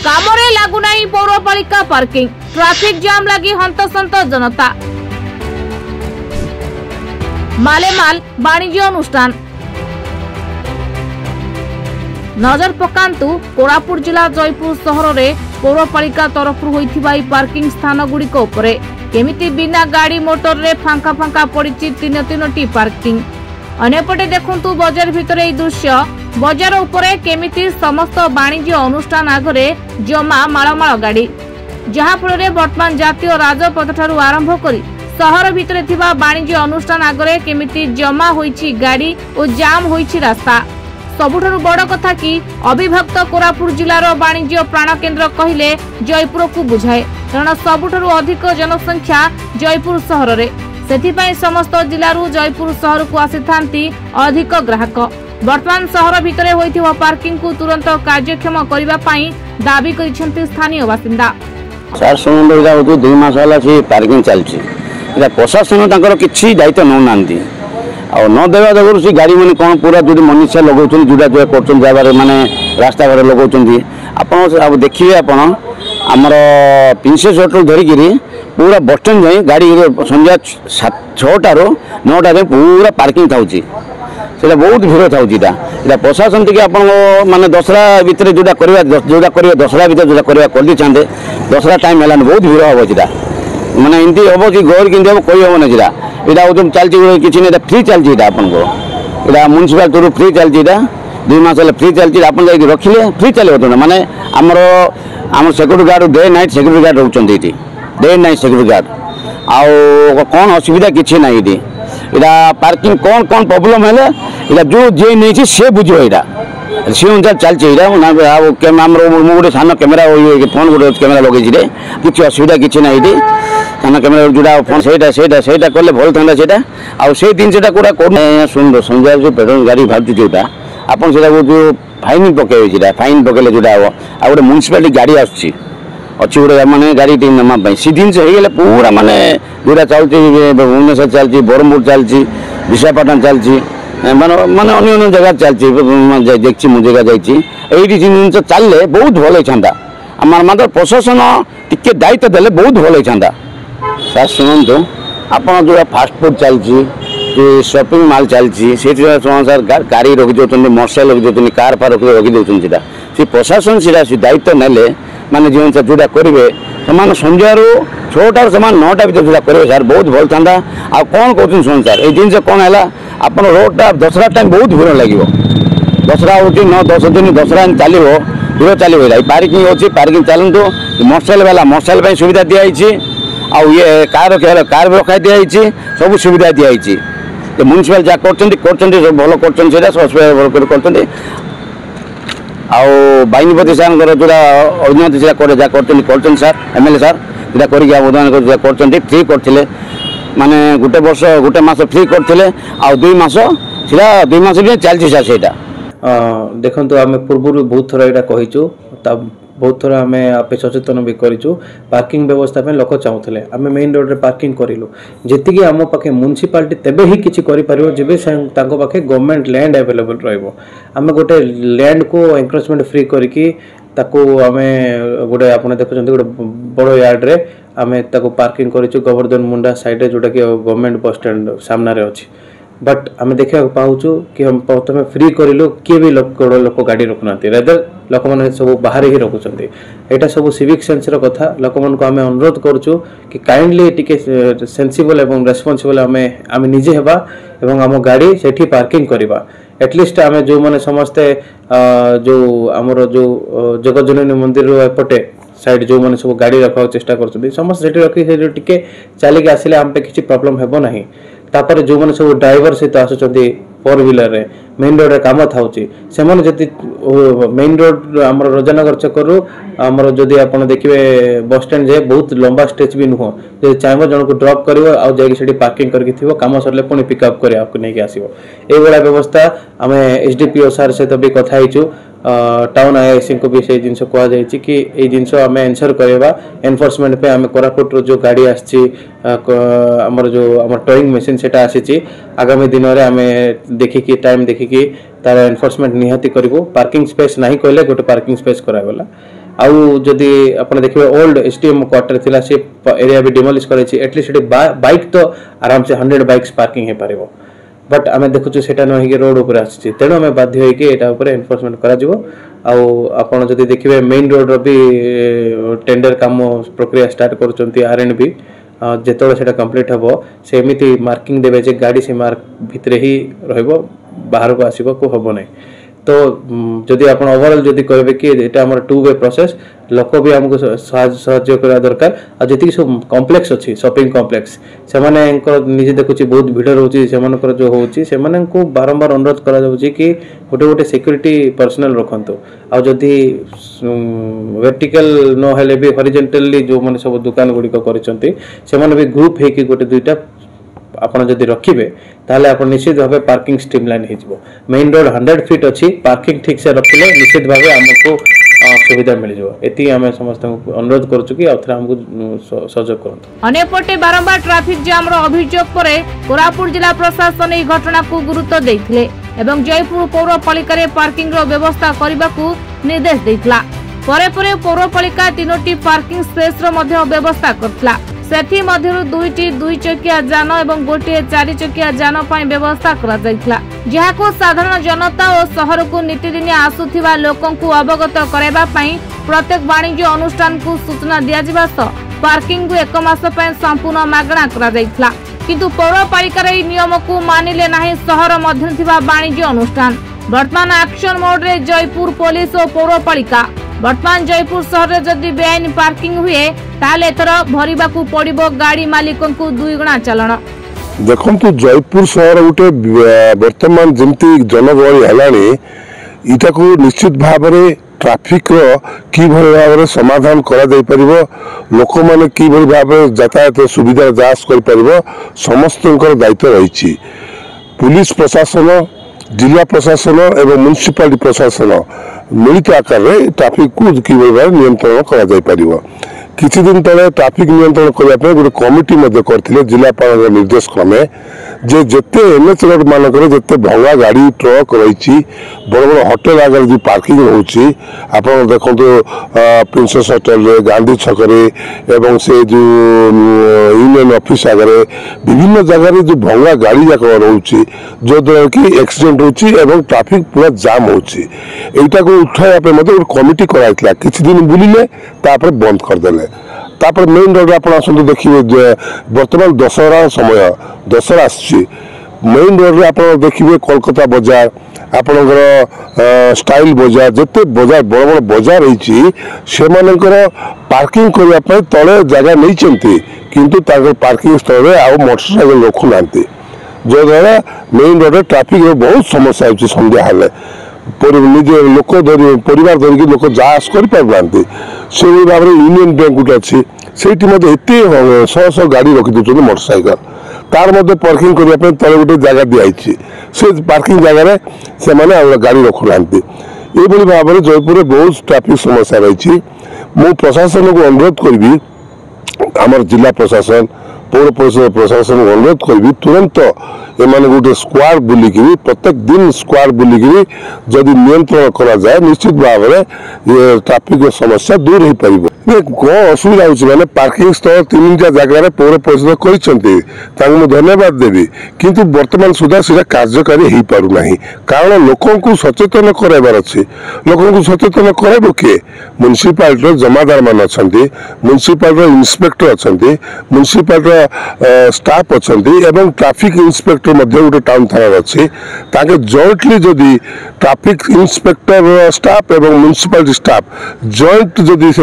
Kamre लागुनाई पौरपालिका parking traffic jam लगी हंतसंत जनता मालेमाल वाणिज्य अनुष्ठान नजर पकांतु कोरापुट जिला जयपुर सहर में पौरपालिका तरफ होइथिबा पार्किंग स्थान गुड़िक उपरे केमिति बिना गाड़ी मोटर रे फांका फांका पड़िछि तीन पार्किंग। अनेपटे देखंतु बाजार भितर ए दृश्य बाजार उपरे केमिति समस्त वाणिज्य अनुष्ठान आगरे जमा माळमाळ गाड़ी जहाँ फल वर्तमान जातीय राजपथ ठारू आरंभ करी सहर भितर थिबा वाणिज्य अनुष्ठान आगरे केमिति जमा होइछि गाड़ी और जाम होइछि रास्ता। सबुठारु बड़ कथा कि अविभक्त कोरापुट जिलार वाणिज्य प्राण केन्द्र कहले जयपुर को बुझाए कारण सबुठारु अधिक जनसंख्या जयपुर सहर रे सेथिपाई समस्त जिलारू जयपुर सहर को आसीथांती अधिक ग्राहक। वर्तमान सहर भितर होइथिबा पार्किंग को तुरंत कार्यक्षम करिबा पई दाबी करिसेंती स्थानीय बासिंदा। सर सुनंदो जा होतो 2 मास होला से पार्किंग चलछि एटा प्रशासन तांकर किछि दायित्व न नांदी और न देवा जगह से गाड़ी मैंने कौन पूरा जो मनुष्य लगे जुड़ा जुड़ा कर माने रास्ता घरे लगे आप देखिए आप प्रिंसेस होटल धरिकी पूरा बस स्टैंड जाए गाड़ी संध्या 6टार 9टा जाए पूरा पार्किंग था बहुत भीड़ था प्रशासन टी आप माने दसरा भितर जोटा कर दसरा भितर जोटा कर दी चाहते दसरा टाइम है बहुत भीड़ हम सीटा माने एमती हम कि गहर कि हम कही हम ना यहाँ जो चलती किसी नहीं फ्री चलती आपन को यहाँ म्यूनिसिपाल थ्रू फ्री चलती 2 मास फ्री चलती आप रखिले फ्री चलो तो माने आम security guard day night security guard रोचे डे नाइट सिक्यूरीटी गार्ड आउ कौन असुविधा किसी ना यहाँ पार्किंग कौन कौन प्रोब्लेम है जो जे नहीं सी बुझे यहाँ सी अनुसार चलती गोटे सान कैमेरा फोन गोटे कैमेरा लगे किसी असुविधा किसी ना थाना कैमेरा जोड़ा फोन से कले भल था से आई जिनसा कौटा सुन संध्या जो पेट्रोल गाड़ी बाहर जोटा आप जो फाइन पकड़े फाइन पकड़े जोटा हम आ गए म्यूनिसिपालिटी गाड़ी अच्छी गोटे मैंने गाड़ी नामापी सी जिन हो पूरा मानने जोड़ा चलती भुवनेश्वर चलती ब्रह्मपुर चलती विशाखापट्टनम चलती माने अन्य जगह चलती देखी मु जगह जाइए जिन चलने बहुत भल होता मात्र प्रशासन टिके दायित्व देले बहुत भल होता। सर शुणु आप जो फास्टफुड चलती शॉपिंग मॉल चलती से गाड़ी रखी दौरान मोटरसाइकिल रखी दौरान कार फार रखी दौरान से प्रशासन से दायित्व नेले माने जो जोटा करेंगे से संध्यार 6टार से 9टा भर जोटा करेंगे सर बहुत भल था। आ कौन कहते शुण सर ये जिन कौन है आप रोडटा दसरा टाइम बहुत भीड़ लगे दसरा हो 9-10 दिन दसरा चलो भीड़ चलो पार्किंग अच्छी पार्किंग चलतु मोटरसाइकिल वाला मोटरसाइकिल सुविधा दिखाई आउ ये कार भी रखा दिखाई सब सुविधा दिखाई म्यूनिसिपाल जहाँ कर भल कर बाइनीपति सार जोड़ा अर्जुन से कर सर एमएलए सार यहाँ करके फ्री करते माने गोटे वर्ष गोटे मास फ्री करते आ 2 मास सीधा 2 मास भी चलती सर से देखो आम पूर्व बहुत थर यहाँ कहीचु बहुत थर आम आप सचेतन भी करूँ पार्किंग व्यवस्था में लोक चाहूले आम मेन रोड रे पार्किंग करूँ जी आम पाखे म्यूनिसिपालिटी तेबे ही किसी कर पाखे गवर्नमेंट लैंड अवेलेबल रम गोटे लैंड को एनक्रोचमेंट फ्री करके आम गोटे आप देखुं गोटे बड़ यार्ड रे आम पार्किंग करूँ गोवर्धन मुंडा साइड जोटा कि गवर्नमेंट बस स्टैंड सामने अच्छी बट आम देखा पाचु कि हम प्रथम फ्री करूँ किए भी लोक गाड़ी रखुना रेदर लोक मैंने सब बाहर ही रखुंट यहाँ सब सिविक सेंस कथा लोक मान आम अनुरोध करुँ कि काइंडली टिके सेंसिबल एवं रेस्पॉन्सिबल आम निजे हेबा एवं आम गाड़ी से पार्किंग करवा एटलिस्ट आम जो मैंने समस्ते जो आमर जो जगतजननी मंदिर एपटे साइड जो मैंने सब गाड़ी रखा चेष्टा कर समस्त रखी टिके चलिक आसिले आम पे किसी प्रॉब्लम हेबो नहीं तापर जो मैंने सब ड्राइवर सहित आसुच्च 4 व्हीलर रे मेन रोड रे काम थाउची से माने जति मेन रोड हमर रोजनगर चक्कर हमर जदि आपण देखिबे बस स्टैंड जे बहुत लंबा स्ट्रेच भी नुह जे चाहबो जण को ड्रॉप करिवो आ जाई सेठी पार्किंग करके थिवो काम सरले पुनी पिकअप करे आपको नै के आसीबो ए बडा व्यवस्था हमें एसडीपीओ सर से तो भी कथा हिचु टाउन आईआईसी को भी से जिनस कह जाए कि ये जिनस आम एनसर करवा एनफोर्समेंट पे आम कोरापुट जो गाड़ी आमर जो आम टोइंग मशीन से आसी आगामी दिन में आम देखिकी टाइम देखिकी तार एनफोर्समेंट निहाती करूँ पार्किंग स्पेस नहीं कहले गोटे पार्किंग स्पेस करागला आउ जदि आपण देखिबे ओल्ड एसटीएम क्वार्टर थिला से एरिया भी डिमोलिश करे छी एटलीस्ट बाइक तो आराम से 100 बाइक्स पार्किंग हे पारिबो बट आमे देखुछु सेटा न होई रोड ऊपर आछि तेनो आमे बाध्य होई के एटा ऊपर एनफोर्समेंट करा जिवो आउ आपण जदि देखिबे मेन रोड रो भी टेंडर काम प्रक्रिया स्टार्ट करूचंती आरएनबी जेतोळे सेटा कंप्लीट हबो सेमिति मार्किंग देबे जे गाड़ी से मार्क भितरे ही रहबो बाहर को आसीबो को हबो नै तो जदि आपण ओवरऑल जदि कहबे कि एटा हमर टू वे प्रोसेस लोक भी हमको सहयोग करा दरकार आ जति सब कॉम्प्लेक्स अछि शॉपिंग कॉम्प्लेक्स से माने निजे देखुची बहुत भीड़ रहउची से मानकर जो होउची से माने को बारंबार अनुरोध करा जाउची कि गोटे गोटे सिक्योरिटी पर्सनल रखंतो आ जदि वर्टिकल न हेले भी हॉरिजॉन्टली जो माने सब दुकान गुडी को करचंती से माने भी ग्रुप हे कि गोटे दुईटा आपण जदि रखिबे ताले आपण निश्चित भाबे पार्किंग स्ट्रीमलाइन हे जिवो मेन रोड 100 फीट अछि पार्किंग ठीक से रखले निश्चित भाबे हमको सुविधा मिल जिवो एती हमें समस्त अनुरोध करछु कि अथरा हमको सहयोग करन अनेपटे बारंबार ट्रैफिक जाम रो अभियोग परे कोरापुट जिला प्रशासन ए घटना को गुरुत्व दैथिले एवं जयपुर पौरपालिका रे पार्किंग रो व्यवस्था करबा को निर्देश दैथला परे पौरपालिका 3टी पार्किंग स्पेस रो मध्ये व्यवस्था करथला सेठी मध्यरु 2टी 2 चकिया जान एवं गोटे 4 चकिया जान पई व्यवस्था करा जायथला जहाको साधारण जनता और शहर को नितिदिन आसुथिबा लोकन को अवगत कराइबा पई प्रत्येक वाणिज्य अनुष्ठान को सूचना दिया जिबा स पार्किंग को 1 मास पई संपूर्ण मागणा करा जायथला किंतु पौरपालिका रे नियम को मानिले नाही शहर मध्य थिबा वाणिज्य अनुष्ठान वर्तमान एक्शन मोड रे जयपुर पुलिस और पौरपालिका वर्तमान जयपुर शहर रे जदि बेआईन पार्किंग हुए ताले एथर भरिबा को पड़िबो गाड़ी मालिकन को 2 गुणा चालान देखंतु जयपुर शहर उठे वर्तमान जमती जनगहली हेलानी इटा को निश्चित भाव में ट्रैफिक रो की भली भाव में समाधान करा जाय परिबो लोक माने की भली भाव में यातायात सुविधा जांच कर परिबो समस्त दायित्व रही पुलिस प्रशासन जिला प्रशासन एवं म्युनिसिपालिटी प्रशासन मिलित आकार में ट्रैफिक को की भली भाव नियंत्रण करा जाय परिबो किछि दिन तले ट्रैफिक नियंत्रण करने गोटे कमिटी करते जिलापाल निर्देश क्रमे जे जेते एनएच रोड मानक जिते भंगा गाड़ी ट्रक रही बड़ बड़ होटेल आगे जो पार्किंग होची आपण देखो प्रिंसेस होटेल गांधी छकरे एवं से जो यूनियन ऑफिस आगे विभिन्न जगह जो भंगा गाड़ी जाक रोची जो द्वारा कि एक्सीडेंट होची एवं ट्रैफिक पूरा जाम होची एटा को उठाया गोटे कमिटी कराइला किछि दिन बुलिले तापर बंद करदेले तापर मेन रोड आप देखिए बर्तमान दशहरा समय दशहरा मेन रोड रे आप देखिए कोलकाता बाजार आपणकर स्टाइल बाजार जिते बाजार बड़ बड़ बाजार रही पार्किंग करने तले जगह नहीं किंतु पार्किंग स्थल आउ मोटरसाइकेल रखु ना जो द्वारा मेन रोड ट्रैफिक बहुत समस्या होती संध्या हेले निजे लोक परिवार धरिकी लोक जास कर से भाव में यूनियन बैंक गोटे अच्छी से शह शह गाड़ी रखी दूसरे मोटरसाइकेल तार मध्य पार्किंग करने तले गोटे जगह दिखाई से पार्किंग जगह से मैंने गाड़ी रखुना ये भाव में जयपुर में बहुत ट्रैफिक समस्या रही मु प्रशासन को अनुरोध करी आमर जिला प्रशासन पौर परिषद प्रशासन को अनुरोध करी तुरंत एमाने गोटे स्क्वाड बुलिकी प्रत्येक दिन स्क्वाड बुलिकी जदि नियंत्रण करा जाए निश्चित भाव में ये ट्रैफिक समस्या दूर हो पार कौन असुविधा होने पार्किंग स्थल 3टा जगह पौर परिषद कर धन्यवाद देवी किंतु वर्तमान सुधा से कार्यकारी हो पारना कारण लोक सचेतन कराइबार अच्छे लोक सचेतन कराइब किए म्युनिसिपालिटी जमादार मान अच्छा म्युनिसिपालिटी इन्स्पेक्टर अच्छा म्युनिसिपालिटी स्टाफ अच्छा एवं ट्रैफिक इन्स्पेक्टर गोटे टाउन थाना अच्छी जॉइंटली जदि ट्रैफिक इन्स्पेक्टर स्टाफ एवं म्युनिसिपालिटी स्टाफ जॉइंट जदि से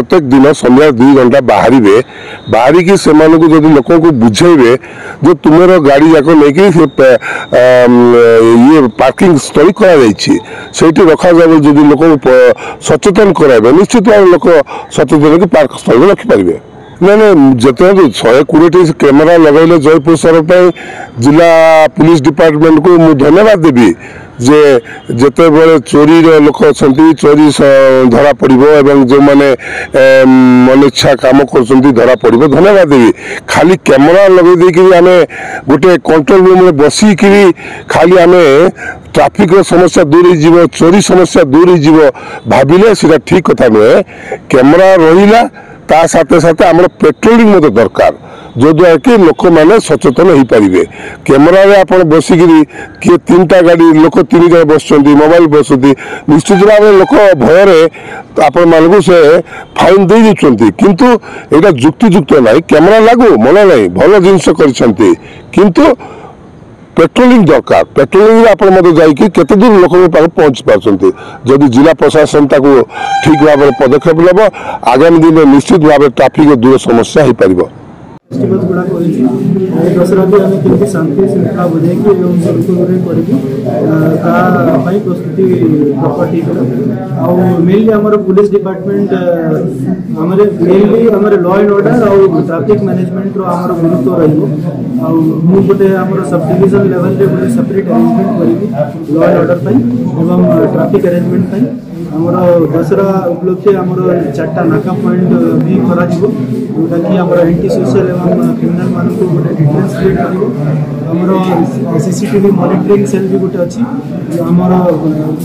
प्रत्येक दिन संध्या 2 घंटा बाहरिकी से लोक बुझेबे जो तुम्हारा गाड़ी जाक नहीं ये पार्किंग स्थल कर रखा जाए जब लोक सचेतन कराइबे निश्चित भाव लोक सचेतन कि पार्क स्थल रखिपारे ना जिते 120 कैमेरा लगेले जयपुर शहर जिला पुलिस डिपार्टमेंट को मुझे धन्यवाद देवी जे जिते बड़े चोरी लोक अच्छा चोरी धरा पड़ो जो मैंने अनिच्छा काम कर धरा पड़ो धन्यवाद देवी खाली कैमेरा लगे आम गोटे कंट्रोल रूम में बसिकी खाली आम ट्राफिक समस्या दूर हो चोरी समस्या दूर हो भाविले सीटा ठीक कथा नुहे कैमेरा रहा ता साथे साथे आमर पेट्रोलिंग मत दरकार जो द्वारा कि लोक मैंने सचेतन हो पारे कैमेरा आप बसिकी किए 3टा गाड़ी लोक 3 जन बस मोबाइल बसुँच निश्चित भाव में लोक भय आपण मानक से फाइन दे देते किंतु यहाँ जुक्तियुक्त ना कैमेरा लागू मन नहीं भल जिनस किंतु पेट्रोलिंग दरकार पेट्रोलिंग आप केते दूर लोक पहुंची पार्टी जदि जिला प्रशासन ठीक भाव में पदक्षेप नेब आगामी दिन में निश्चित भाव ट्राफिक दूर समस्या हो पार फेस्टिवल्स गुड़ाक दशहरा भी आम केमती शांति श्रृंखला बजाई प्रस्तुति प्रपर ठीक है मेनली आमर पुलिस डिपार्टमेंट मेनली आम लॉ एंड ऑर्डर और ट्रैफिक मैनेजमेंट आमर गुरुत्व रोटे आमर सब डिविजन लेवल रे गोटे सेपरेट अरेंजमेंट करी लॉ एंड ऑर्डर एवं ट्रैफिक अरेंजमेंट आमर दशहरा उपलक्षे आमर 4टा नाका पॉइंट भी करा जोटा कि आमर एंटी सोशल एवं क्रिमिनल मान गोटे डिटेल्स क्रिएट कर सीसीटीवी मॉनिटरिंग सेल भी गोटे अच्छी आमर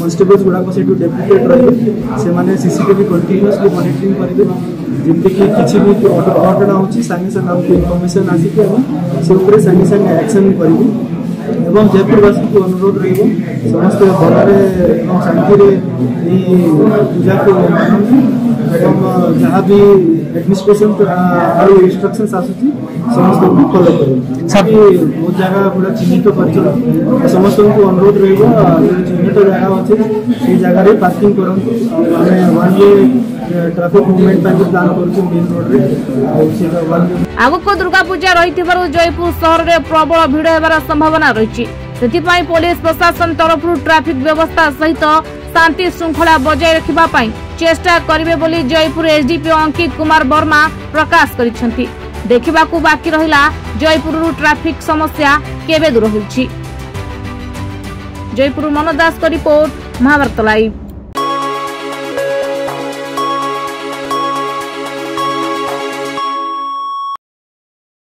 कन्स्टेबल्स गुड़ाक से डेप्यूटेड रही से सीसीटीवी कंटिन्यूअसली मॉनिटरिंग करेंगे जमीक किसी भी घटना हो सागे सागे आमको इनफर्मेशन आसिक से सागे सागे एक्शन करेंगे एवं जयपुरवासी को अनुरोध रही समस्त भल शांति पूजा को मानती एवं जहाँ भी एडमिनिस्ट्रेशन इंस्ट्रक्शंस आसूची समस्त को फॉलो करें बहुत जगह पूरा चिन्हित कर समस्त को अनुरोध रही चिन्हित जगह अच्छे जगह पार्किंग करूँ traffic movement plan आगक Durga Puja रही जयपुर सहर में प्रबल भिड़ होबार संभावना रही पुलिस प्रशासन तरफ ट्रैफिक व्यवस्था सहित शांति श्रृंखला बजाय रखा चेष्टा करेंगे बोली जयपुर एसडीपी अंकित कुमार वर्मा प्रकाश करिसेंती। देखिबाकू बाकी रहिला जयपुर ट्रैफिक समस्या केबे दूर होइछि। जयपुर मनोज दास को रिपोर्ट महाभारत लाइव।